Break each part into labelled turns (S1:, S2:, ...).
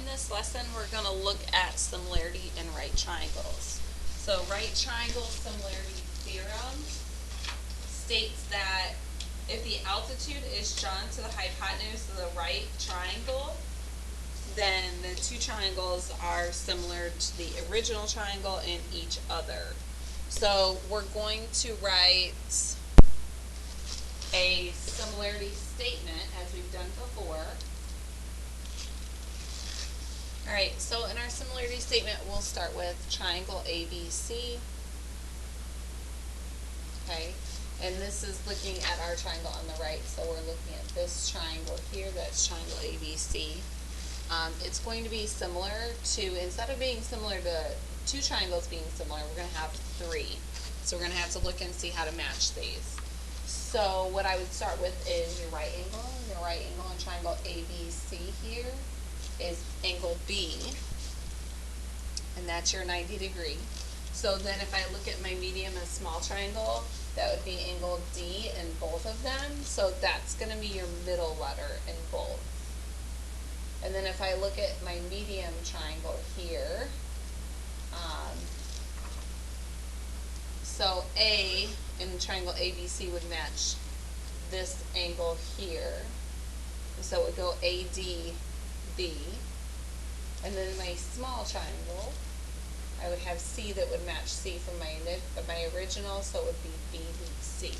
S1: In this lesson, we're going to look at similarity in right triangles. So right triangle similarity theorem states that if the altitude is drawn to the hypotenuse of the right triangle, then the two triangles are similar to the original triangle and each other. So we're going to write a similarity statement as we've done before. Alright, so in our similarity statement, we'll start with triangle ABC. Okay, and this is looking at our triangle on the right, so we're looking at this triangle here, that's triangle ABC. It's going to be similar to, instead of being similar to two triangles being similar, we're going to have three. So we're going to have to look and see how to match these. So what I would start with is your right angle. Your right angle in triangle ABC here is angle B, and that's your 90 degree. So then if I look at my medium and small triangle, that would be angle D in both of them. So that's going to be your middle letter in both. And then if I look at my medium triangle here, so A in triangle ABC would match this angle here. So it would go ADB. And then my small triangle, I would have C that would match C from my original, so it would be BBC.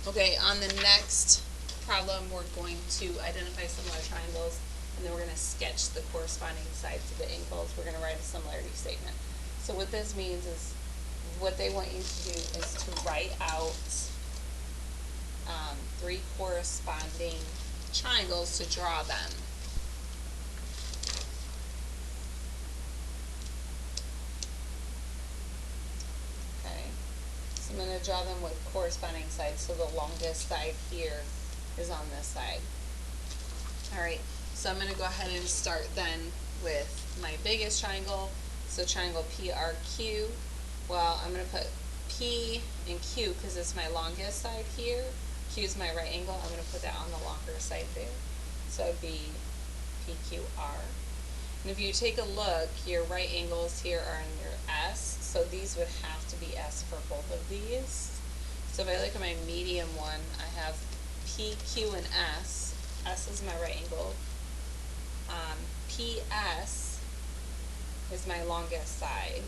S1: Okay, on the next problem, we're going to identify similar triangles, and then we're going to sketch the corresponding sides of the angles. We're going to write a similarity statement. So what this means is, what they want you to do is to write out three corresponding triangles to draw them. Okay, so I'm going to draw them with corresponding sides. So the longest side here is on this side. Alright, so I'm going to go ahead and start then with my biggest triangle. So triangle PRQ. Well, I'm going to put P and Q because it's my longest side here. Q is my right angle. I'm going to put that on the longer side there. So it would be PQR. And if you take a look, your right angles here are in your S. So these would have to be S for both of these. So if I look at my medium one, I have P, Q, and S. S is my right angle. PS is my longest side.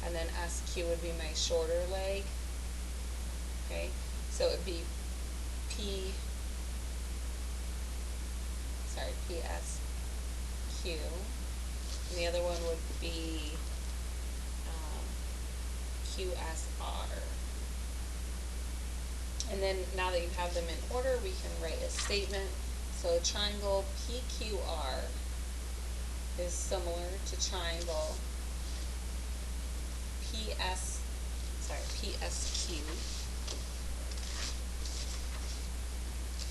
S1: And then SQ would be my shorter leg. Okay, so it would be PSQ. And the other one would be QSR. And then now that you have them in order, we can write a statement. So triangle PQR is similar to triangle PSQ,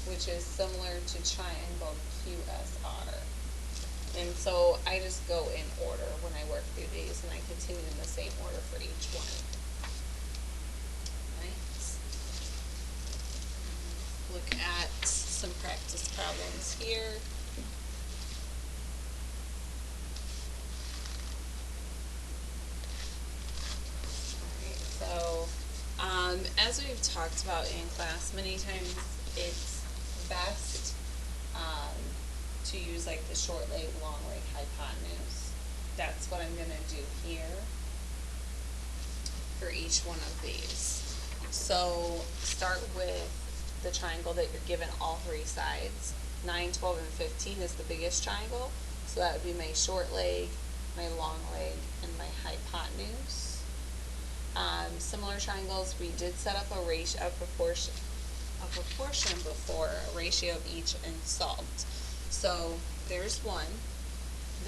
S1: which is similar to triangle QSR. And so I just go in order when I work through these, and I continue in the same order for each one. Look at some practice problems here. Alright, so as we've talked about in class many times, it's best to use like the short leg, long leg hypotenuse. That's what I'm going to do here for each one of these. So start with the triangle that you're given all three sides. 9, 12, and 15 is the biggest triangle. So that would be my short leg, my long leg, and my hypotenuse. Similar triangles, we did set up a ratio, a proportion before, a ratio of each and solved. So there's one.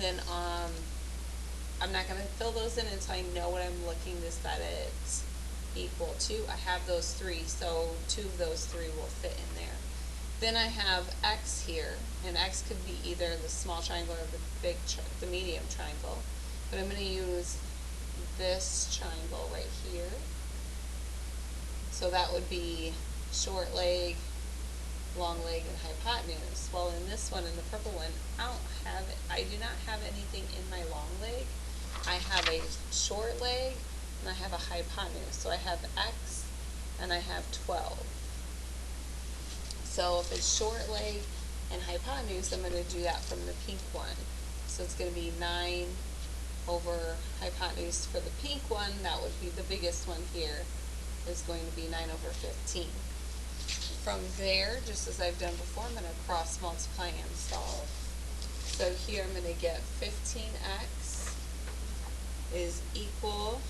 S1: Then I'm not going to fill those in until I know what I'm looking to set it equal to. I have those three, so two of those three will fit in there. Then I have X here, and X could be either the small triangle or the medium triangle. But I'm going to use this triangle right here. So that would be short leg, long leg, and hypotenuse. Well, in this one, in the purple one, I do not have anything in my long leg. I have a short leg, and I have a hypotenuse. So I have X, and I have 12. So if it's short leg and hypotenuse, I'm going to do that from the pink one. So it's going to be 9 over hypotenuse for the pink one. That would be the biggest one here, is going to be 9 over 15. From there, just as I've done before, I'm going to cross multiply and solve. So here I'm going to get 15x is equal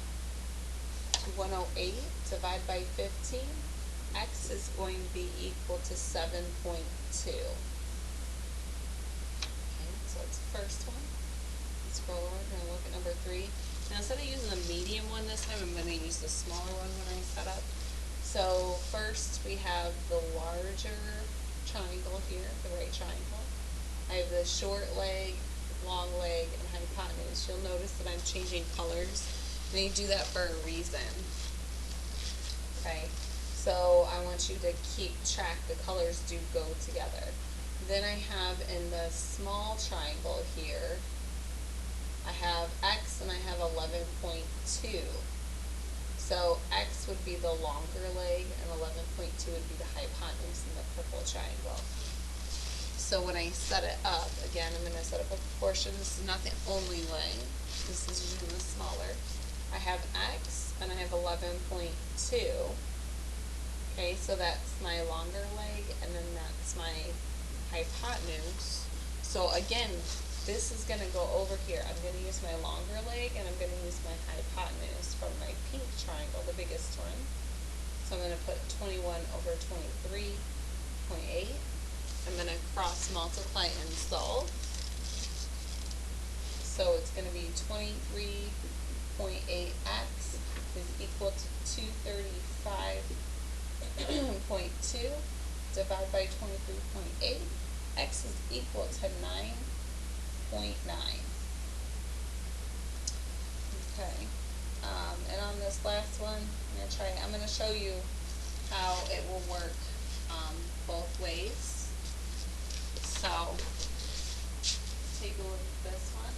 S1: to 108. Divide by 15. X is going to be equal to 7.2. Okay, so it's the first one. Let's scroll over and look at number 3. Now instead of using the medium one this time, I'm going to use the smaller one when I set up. So first we have the larger triangle here, the right triangle. I have the short leg, long leg, and hypotenuse. You'll notice that I'm changing colors. And you do that for a reason. Okay, so I want you to keep track. The colors do go together. Then I have in the small triangle here, I have X and I have 11.2. So X would be the longer leg and 11.2 would be the hypotenuse in the purple triangle. So when I set it up, again, I'm going to set up a proportion. This is not the only way. This is using the smaller. I have X and I have 11.2. Okay, so that's my longer leg and then that's my hypotenuse. So again, this is going to go over here. I'm going to use my longer leg and I'm going to use my hypotenuse from my pink triangle, the biggest one. So I'm going to put 21 over 23.8. I'm going to cross multiply and solve. So it's going to be 23.8x is equal to 235.2 divided by 23.8. X is equal to 9.9. Okay. And on this last one, I'm going to show you how it will work both ways. So, take a look at this one.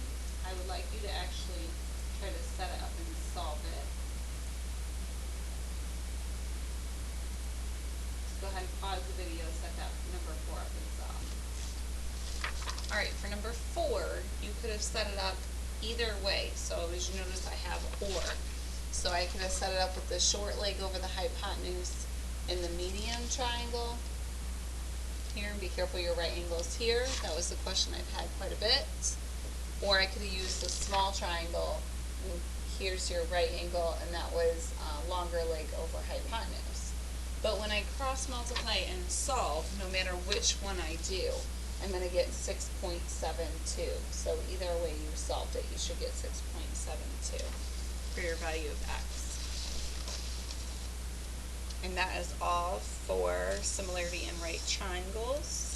S1: I would like you to actually try to set it up and solve it. Just go ahead and pause the video, set that number 4 up and solve. Alright, for number 4, you could have set it up either way. So as you notice, I have or. So I could have set it up with the short leg over the hypotenuse in the medium triangle. Here, and be careful your right angles here. That was the question I've had quite a bit. Or I could have used the small triangle, and here's your right angle, and that was longer leg over hypotenuse. But when I cross multiply and solve, no matter which one I do, I'm going to get 6.72. So either way you solved it, you should get 6.72 for your value of x. And that is all for similarity in right triangles.